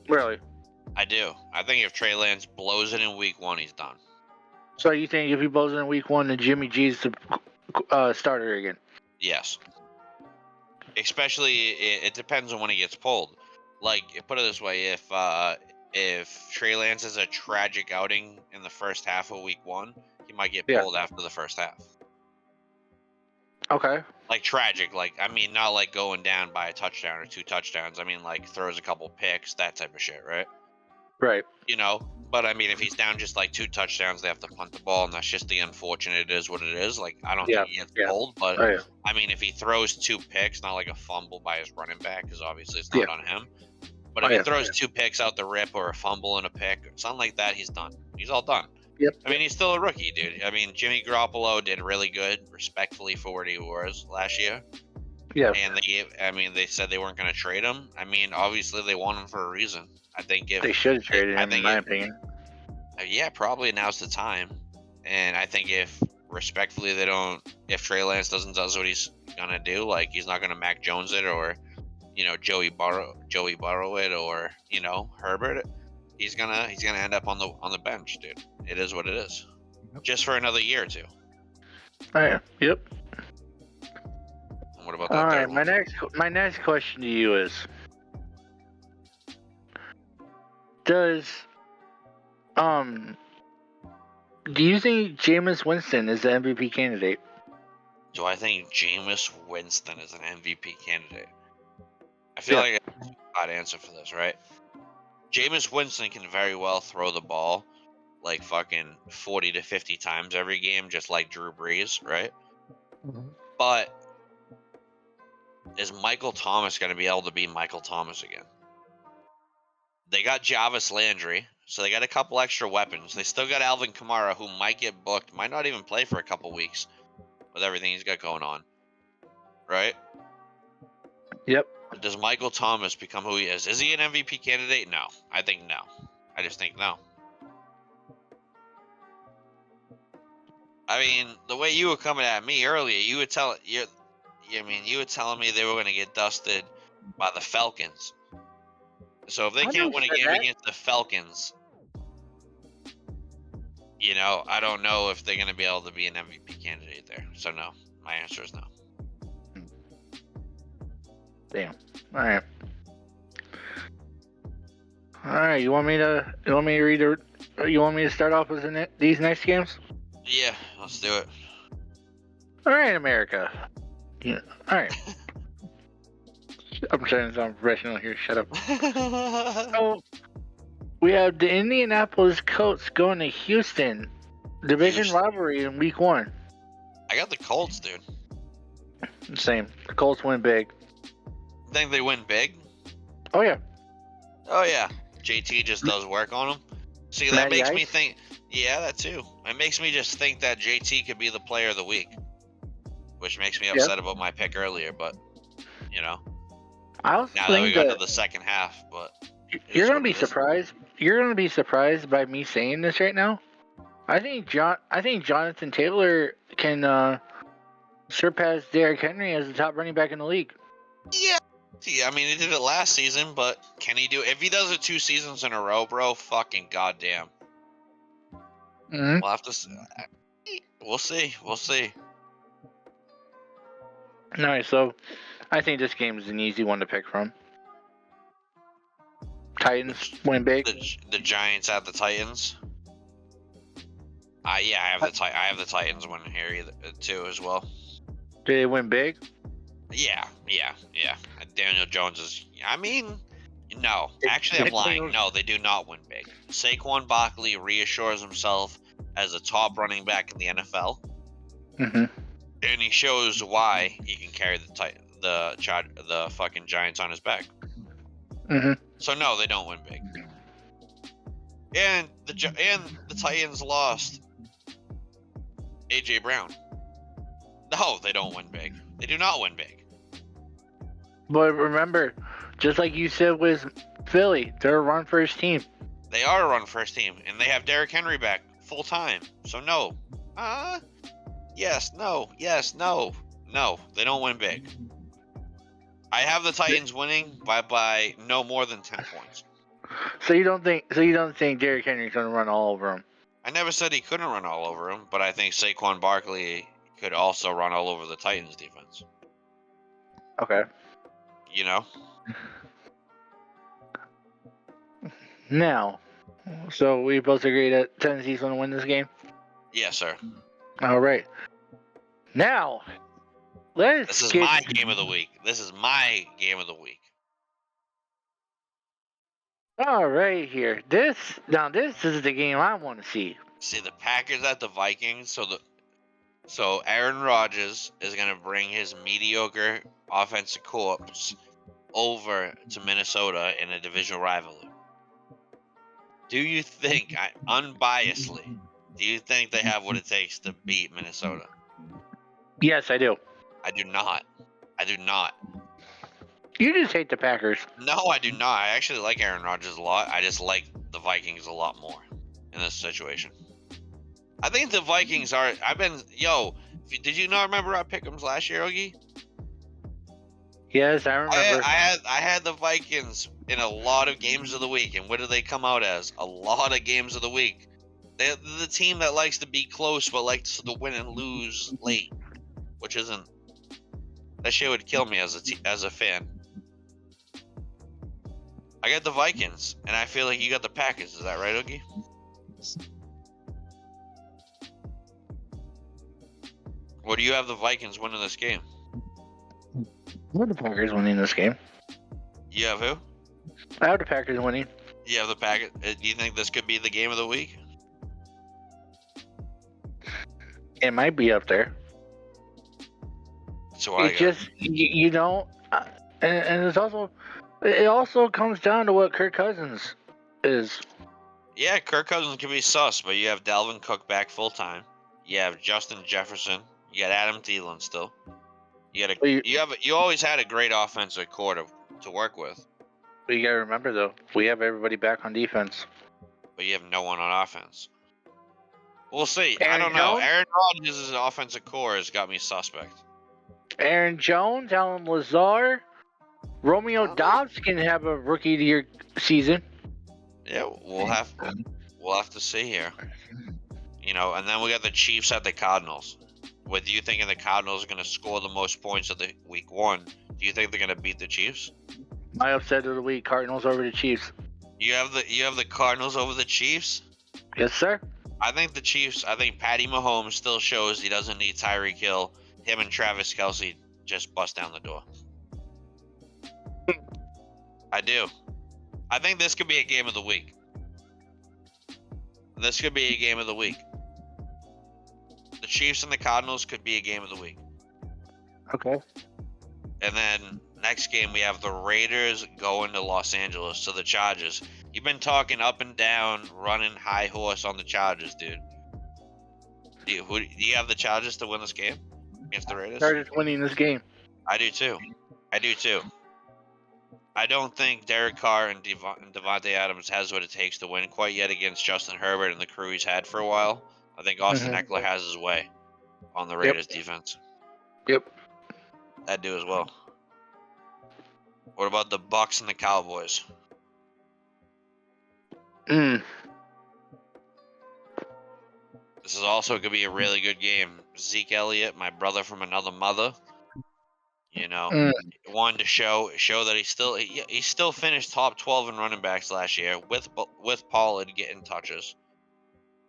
Really? I do. I think if Trey Lance blows it in week 1, he's done. So you think if he blows it in week 1, then Jimmy G's the starter again? Yes. Especially, it depends on when he gets pulled. Like, put it this way, if Trey Lance has a tragic outing in the first half of week 1, he might get pulled after the first half. Okay. Like, tragic. Like, I mean, not like going down by a touchdown or 2 touchdowns. I mean, like, throws a couple picks, that type of shit, right? Right. You know, but I mean, if he's down just like 2 touchdowns, they have to punt the ball, and that's just the unfortunate. It is what it is. Like, I don't think he gets pulled, but I mean, if he throws 2 picks, not like a fumble by his running back, because obviously it's not on him. But if he throws 2 picks out the rip, or a fumble and a pick, or something like that, he's done. He's all done. Yep. I mean, he's still a rookie, dude. I mean, Jimmy Garoppolo did really good, respectfully, for what he was last year. Yeah. And they said they weren't going to trade him. I mean, obviously they want him for a reason. I think if they should have traded him, in my opinion. Yeah, probably now's the time. And I think if respectfully if Trey Lance does what he's gonna do, like he's not gonna Mac Jones it, or Joey Burrow it, or Herbert, he's gonna end up on the bench, dude. It is what it is. Just for another year or 2. Oh, yeah. Yep. And what about that? All right, my next question to you is: do you think Jameis Winston is the MVP candidate? Do I think Jameis Winston is an MVP candidate? I feel like I have a hot answer for this, right? Jameis Winston can very well throw the ball like fucking 40 to 50 times every game, just like Drew Brees, right? Mm-hmm. But is Michael Thomas going to be able to be Michael Thomas again? They got Jarvis Landry, so they got a couple extra weapons. They still got Alvin Kamara, who might get booked, might not even play for a couple weeks with everything he's got going on, right? Yep. Does Michael Thomas become who he is? Is he an MVP candidate? No. I think no. I just think no. I mean, the way you were coming at me earlier, you were telling me they were going to get dusted by the Falcons. So if they can't win a game against the Falcons, I don't know if they're going to be able to be an MVP candidate there. So no, my answer is no. Damn. All right. All right. You want me to start off with these next games? Yeah, let's do it. All right, America. Yeah. All right. I'm trying to sound professional here. Shut up. So, we have the Indianapolis Colts going to Houston. Division rivalry in week 1. I got the Colts, dude. Same. The Colts win big. Think they win big? Oh, yeah. Oh, yeah. JT just does work on them. See, that makes me think... Yeah, that too. It makes me just think that JT could be the player of the week. Which makes me upset about my pick earlier, but, I also now that we got to the second half, but... You're going to be surprised. You're going to be surprised by me saying this right now. I think Jonathan Taylor can surpass Derrick Henry as the top running back in the league. Yeah. I mean, he did it last season, but can he do it? If he does it 2 seasons in a row, bro, fucking goddamn. Mm-hmm. We'll have to... We'll see. We'll see. All right, so I think this game is an easy one to pick from. Titans win big. The Giants at the Titans. Yeah, I have the Titans winning here too as well. Do they win big? Yeah. Daniel Jones is. I mean, no. Actually, I'm lying. No, they do not win big. Saquon Barkley reassures himself as a top running back in the NFL, and he shows why he can carry the fucking Giants on his back. Mm-hmm. So no, they don't win big. And the Titans lost AJ Brown. No, they don't win big. They do not win big. But remember, just like you said with Philly, they're a run-first team. They are a run-first team, and they have Derrick Henry back full time. So no. Yes, no, no. They don't win big. I have the Titans winning by no more than 10 points. So you don't think Derrick Henry's going to run all over him? I never said he couldn't run all over him, but I think Saquon Barkley could also run all over the Titans defense. Okay. You know? Now, so we both agree that Tennessee's going to win this game? Yes, sir. All right. Now, This is my game of the week. All right, here. This is the game I want to see. See, the Packers at the Vikings. So Aaron Rodgers is going to bring his mediocre offensive corps over to Minnesota in a divisional rivalry. Do you think, unbiasedly, do you think they have what it takes to beat Minnesota? Yes, I do. I do not. You just hate the Packers. No, I do not. I actually like Aaron Rodgers a lot. I just like the Vikings a lot more in this situation. I think the Vikings are. Did you not remember our pick'ems last year, Ogie? Yes, I remember. I had the Vikings in a lot of games of the week, and what do they come out as? A lot of games of the week. They're the team that likes to be close, but likes to win and lose late, which isn't. That shit would kill me as a fan. I got the Vikings, and I feel like you got the Packers. Is that right, Oogie? Or do you have the Vikings winning this game? I have the Packers winning this game. You have who? I have the Packers winning. You have the Packers. Do you think this could be the game of the week? It might be up there. So I just you don't, and it's also. It also comes down to what Kirk Cousins is. Yeah, Kirk Cousins can be sus, but you have Dalvin Cook back full time. You have Justin Jefferson. You got Adam Thielen still. You always had a great offensive core to work with. But you gotta remember though, we have everybody back on defense. But you have no one on offense. We'll see. Aaron I don't know. Jones? Aaron Rodgers' offensive core has got me suspect. Aaron Jones, Alan Lazar, Romeo Dobbs can have a rookie of the year season. Yeah, we'll have to see here. You know, and then we got the Chiefs at the Cardinals. With you thinking the Cardinals are going to score the most points of the week one, do you think they're going to beat the Chiefs? My upset of the week: Cardinals over the Chiefs. You have the Cardinals over the Chiefs? Yes, sir. I think the Chiefs. I think Patty Mahomes still shows he doesn't need Tyreek Hill. Him and Travis Kelce just bust down the door. I do. I think this could be a game of the week. The Chiefs and the Cardinals could be a game of the week. Okay. And then next game we have the Raiders going to Los Angeles to the Chargers. You've been talking up and down, running high horse on the Chargers, dude. Do you have the Chargers to win this game against the Raiders? Chargers winning this game. I do too. I don't think Derek Carr and Devontae Adams has what it takes to win quite yet against Justin Herbert and the crew he's had for a while. I think Austin Eckler has his way on the Raiders defense. Yep. I do as well. What about the Bucs and the Cowboys? This is also going to be a really good game. Zeke Elliott, my brother from another mother, you know, wanted to show that he still finished top 12 in running backs last year with Pollard getting touches.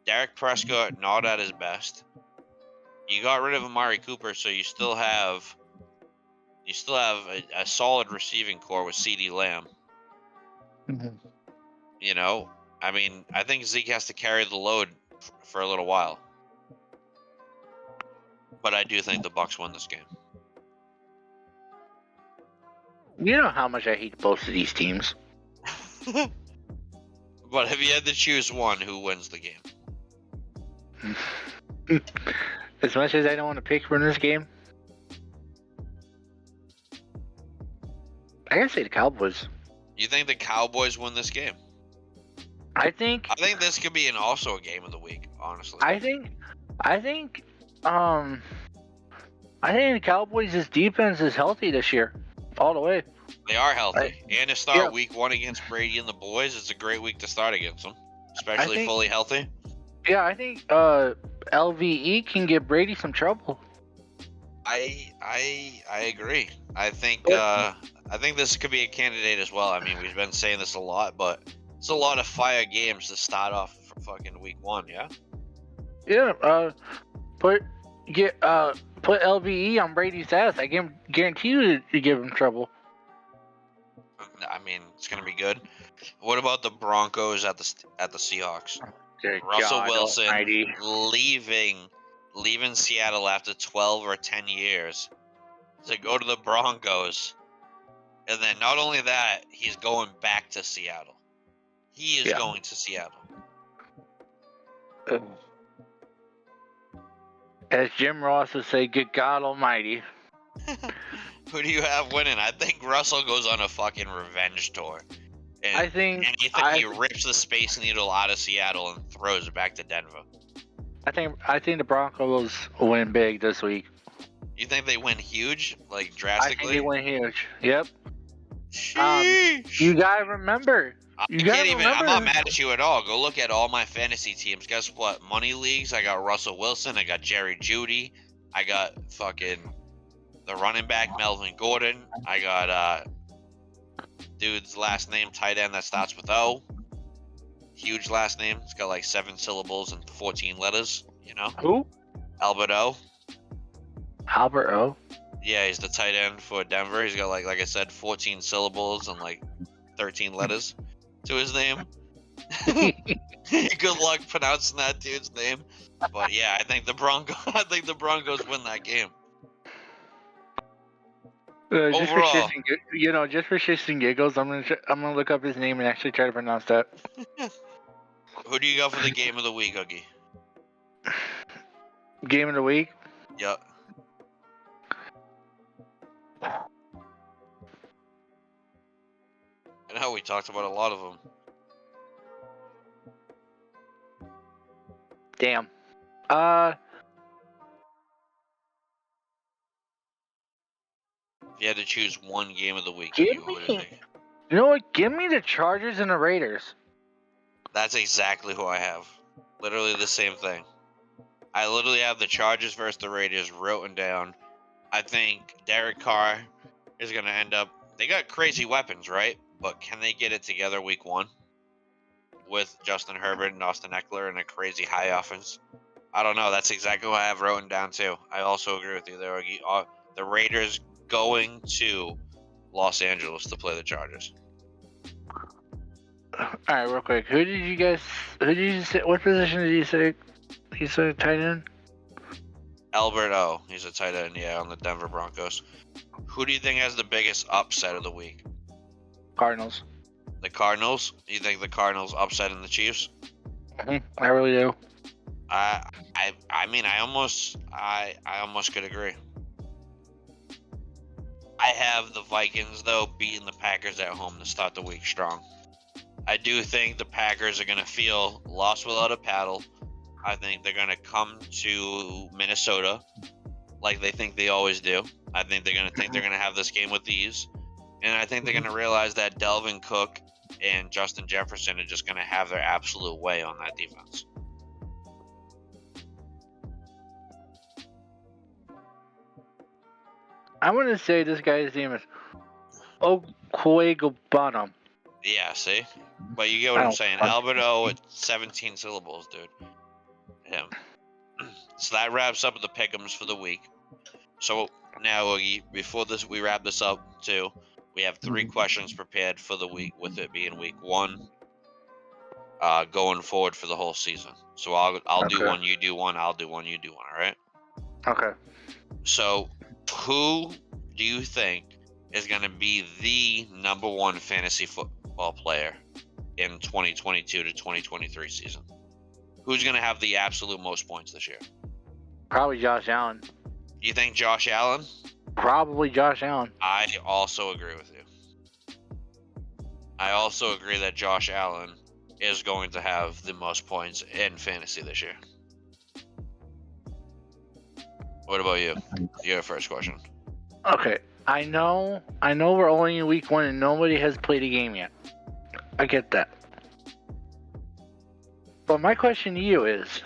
Dak Prescott not at his best. You got rid of Amari Cooper, so you still have a solid receiving core with CeeDee Lamb. You know, I mean, I think Zeke has to carry the load for a little while. But I do think the Bucs win this game. You know how much I hate both of these teams. But if you had to choose one, who wins the game? As much as I don't want to pick for this game, I gotta say the Cowboys. You think the Cowboys win this game? I think this could be also a game of the week, honestly. I think the Cowboys' defense is healthy this year, all the way. They are healthy. And to start week 1 against Brady and the boys, it's a great week to start against them, especially fully healthy. Yeah, I think LVE can give Brady some trouble. I agree. I think this could be a candidate as well. I mean, we've been saying this a lot, but it's a lot of fire games to start off for fucking week 1, yeah? Yeah, put LVE on Brady's ass. I can guarantee you to give him trouble. I mean, it's gonna be good. What about the Broncos at the Seahawks? Russell Wilson leaving Seattle after 12 or 10 years to go to the Broncos, and then not only that, he's going back to Seattle. He is going to Seattle. As Jim Ross would say, good God Almighty. Who do you have winning? I think Russell goes on a fucking revenge tour. And he rips the Space Needle out of Seattle and throws it back to Denver. I think the Broncos will win big this week. You think they win huge, like drastically? I think they win huge. Yep. Sheesh. You gotta remember. I'm not mad at you at all. Go look at all my fantasy teams. Guess what? Money leagues. I got Russell Wilson. I got Jerry Jeudy. I got fucking the running back Melvin Gordon. I got dude's last name tight end that starts with O. Huge last name. It's got like 7 syllables and 14 letters. You know who? Albert O. Albert O. Yeah, he's the tight end for Denver. He's got like I said, 14 syllables and like 13 letters to his name. Good luck pronouncing that dude's name. But yeah, I think the Broncos win that game. Just for shits and giggles, I'm gonna look up his name and actually try to pronounce that. Who do you got for the game of the week, Huggy? Game of the week? Yep. I know we talked about a lot of them. Damn. If you had to choose one game of the week, you know what? Give me the Chargers and the Raiders. That's exactly who I have. Literally the same thing. I literally have the Chargers versus the Raiders written down. I think Derek Carr is going to end up... They got crazy weapons, right? But can they get it together week 1? With Justin Herbert and Austin Eckler and a crazy high offense? I don't know. That's exactly what I have written down, too. I also agree with you there. The Raiders going to Los Angeles to play the Chargers. All right, real quick. Who did you say? What position did you say? He said tight end? Albert O. He's a tight end, on the Denver Broncos. Who do you think has the biggest upset of the week? Cardinals. The Cardinals? You think the Cardinals upsetting the Chiefs? I really do. I mean, I almost could agree. I have the Vikings, though, beating the Packers at home to start the week strong. I do think the Packers are going to feel lost without a paddle. I think they're going to come to Minnesota like they think they always do. I think they're going to have this game with ease. And I think they're going to realize that Delvin Cook and Justin Jefferson are just going to have their absolute way on that defense. I'm going to say this guy's name is Okwuegbunam. Yeah, see? But you get what I'm saying. Albert O at 17 syllables, dude. Yeah. So that wraps up the pick'ems for the week. So now, before we wrap this up, too, we have 3 questions prepared for the week, with it being week 1, going forward for the whole season. So I'll do one, you do one, I'll do one, you do one, all right? Okay. So who do you think is going to be the number one fantasy football player in 2022 to 2023 season? Who's going to have the absolute most points this year? Probably Josh Allen. You think Josh Allen? Probably Josh Allen. I also agree with you. I also agree that Josh Allen is going to have the most points in fantasy this year. What about you? Your first question. Okay. I know we're only in week 1 and nobody has played a game yet. I get that. But my question to you is,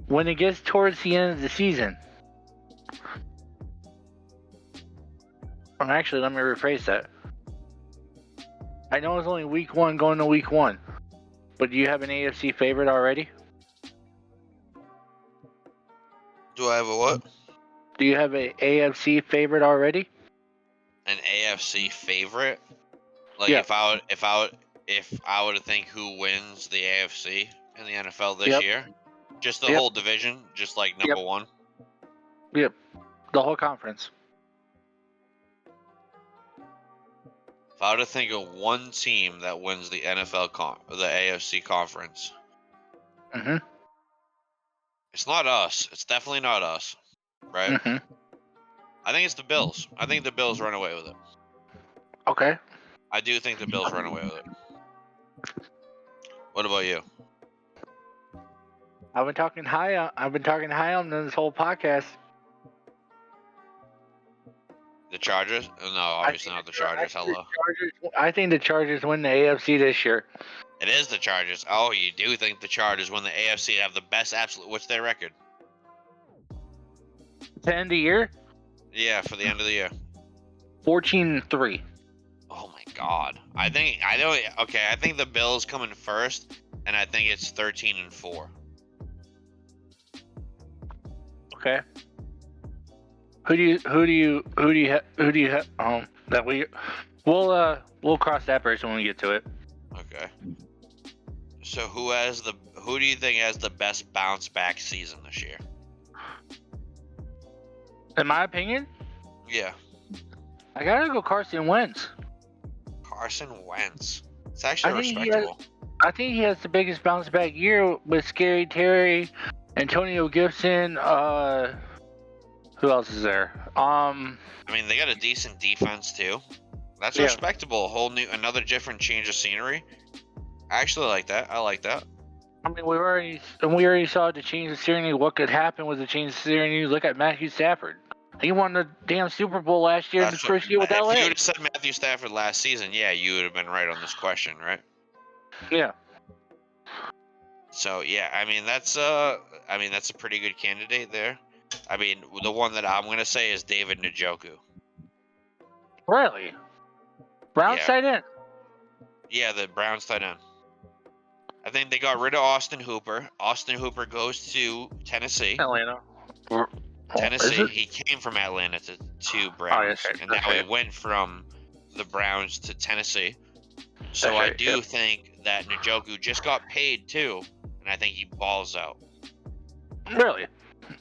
when it gets towards the end of the season, or actually, let me rephrase that. I know it's only week 1 going to week 1, but do you have an AFC favorite already? Do I have a what? Do you have an AFC favorite already? An AFC favorite? Like Yeah. if I were to think who wins the AFC in the NFL this year, just the whole division, just like number one. Yep. The whole conference. If I were to think of one team that wins the the AFC conference, it's not us. It's definitely not us, right? I think it's the Bills. I think the Bills run away with it. Okay. I do think the Bills run away with it. What about you? I've been talking high on them this whole podcast. The Chargers? No, obviously not the Chargers. Hello. I think the Chargers win the AFC this year. It is the Chargers. Oh, you do think the Chargers win the AFC have the best absolute? What's their record? To end the year? Yeah, for the end of the year. 14-3. Oh my God. I think the Bills come in first, and I think it's 13-4. Okay. We'll cross that bridge when we get to it. Okay. So who do you think has the best bounce back season this year? In my opinion? Yeah. I gotta go Carson Wentz. Carson Wentz. It's actually respectable. I think he has the biggest bounce back year with Scary Terry, Antonio Gibson, who else is there? I mean, they got a decent defense too. That's respectable. Another different change of scenery. I actually like that. I like that. I mean, we already saw the change of scenery. What could happen with the change of scenery? Look at Matthew Stafford. He won the damn Super Bowl last year in his first year with LA. If you would have said Matthew Stafford last season, yeah, you would have been right on this question, right? Yeah. So yeah, I mean that's a pretty good candidate there. I mean, the one that I'm gonna say is David Njoku. Really? Browns tight end? Yeah, the Browns tight end. I think they got rid of Austin Hooper. Austin Hooper goes to Tennessee. Atlanta. Tennessee. He came from Atlanta to Browns, and now he went from the Browns to Tennessee. So I do think that Njoku just got paid too, and I think he balls out. Really?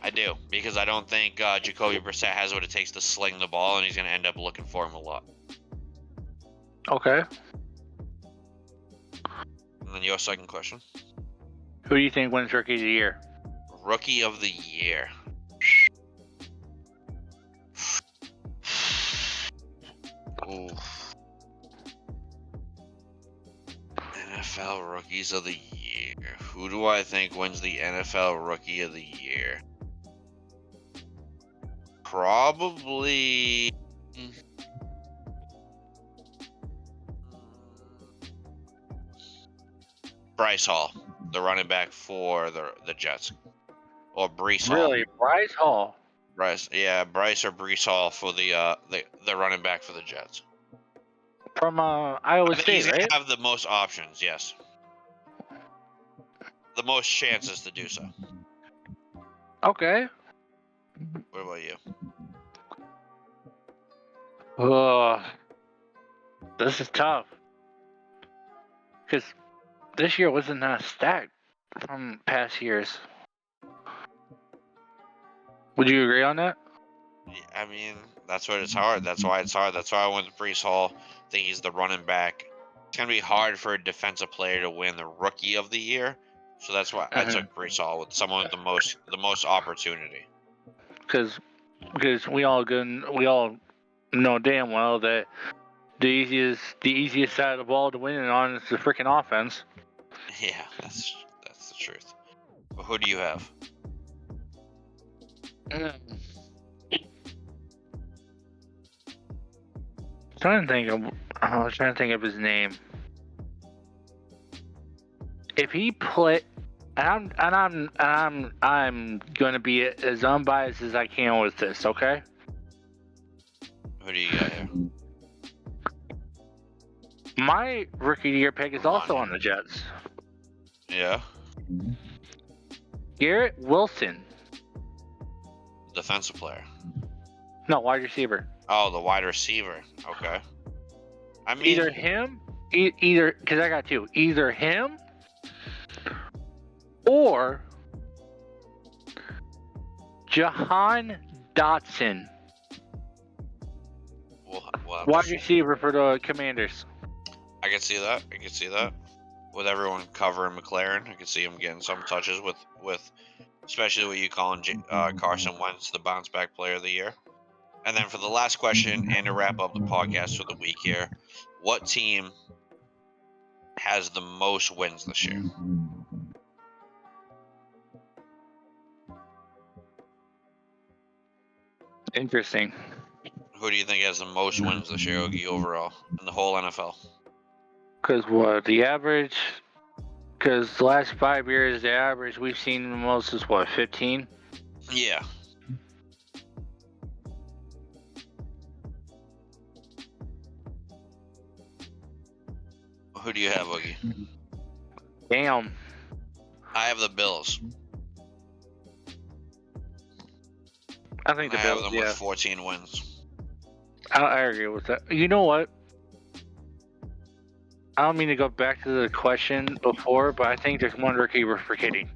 I do, because I don't think Jacoby Brissett has what it takes to sling the ball, and he's going to end up looking for him a lot. Okay. And then your second question. Who do you think wins Rookie of the Year? Rookie of the Year. Ooh. NFL Rookies of the Year. Who do I think wins the NFL Rookie of the Year? Probably... Bryce Hall, the running back for the Jets. Or Breece Hall. Really? Bryce Hall? Bryce or Breece Hall for the running back for the Jets. From Iowa State, he's right? Gonna have the most options, yes. The most chances to do so. Okay. What about you? This is tough. Because this year wasn't that stacked from past years. Would you agree on that? I mean, That's what it's hard. That's why it's hard. That's why I went to Breece Hall. I think he's the running back. It's gonna be hard for a defensive player to win the Rookie of the Year. So that's why I took Breece Hall with someone with the most opportunity. Because we all know damn well that the easiest side of the ball to win it on is the freaking offense. Yeah, that's the truth. But who do you have? I'm trying to think of his name. If he play, I'm going to be as unbiased as I can with this. Okay. Who do you got here? My Rookie of the Year pick is also on the Jets. Yeah. Garrett Wilson. Defensive player. No, wide receiver. Oh, the wide receiver. Okay. I mean, Either him, because I got two. Either him or Jahan Dotson. Wide receiver for the Commanders. I can see that. With everyone covering McLaren, I can see him getting some touches with especially what you calling Carson Wentz the bounce back player of the year. And then for the last question and to wrap up the podcast for the week here, what team has the most wins this year? Interesting. Who do you think has the most wins this year, Ogie, overall in the whole NFL? Because the average? Because the last 5 years, the average we've seen the most is 15? Yeah. Who do you have, Ogie? Damn. I have the Bills. I think the Bills, have them with 14 wins. I agree with that. You know what? I don't mean to go back to the question before, but I think there's one rookie we're forgetting.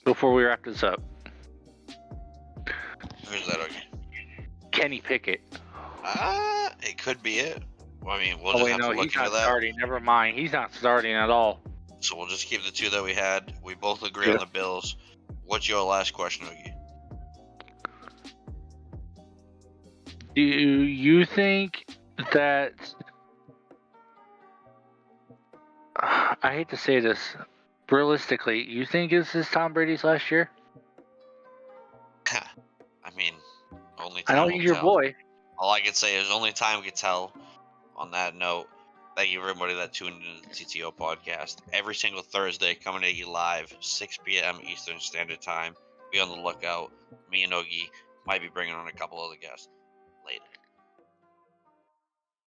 Before we wrap this up. Who's that, Ogie? Kenny Pickett. It could be it. Well, I mean, we'll Oh, just have to look he's into not that. starting. Never mind. He's not starting at all. So we'll just keep the two that we had. We both agree on the Bills. What's your last question, Ogie? Do you think that... I hate to say this. Realistically, you think this is Tom Brady's last year? I mean, only I time know will he's your tell. boy. All I can say is only time can tell. On that note, thank you everybody that tuned into the TTO podcast. Every single Thursday, coming at you live, 6 p.m. Eastern Standard Time. Be on the lookout. Me and Ogie might be bringing on a couple other guests later.